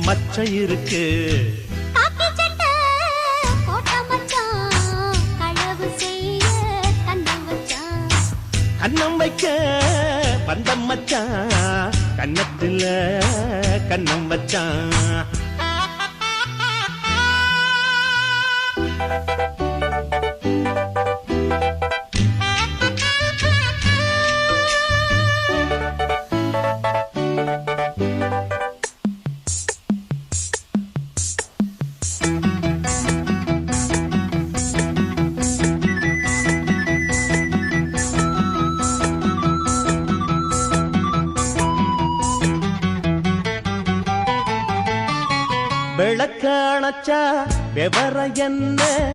மச்சம் இருக்கு. காக்கி சட்டை போட்ட மச்சான் களவு செய்ய கண்ணம் வச்சான். கண்ணம் வைக்க வந்த மச்சான் கண்ணத்துல கண்ணம் வச்சான். விளக்க அணைச்சா விவரம் என்ன?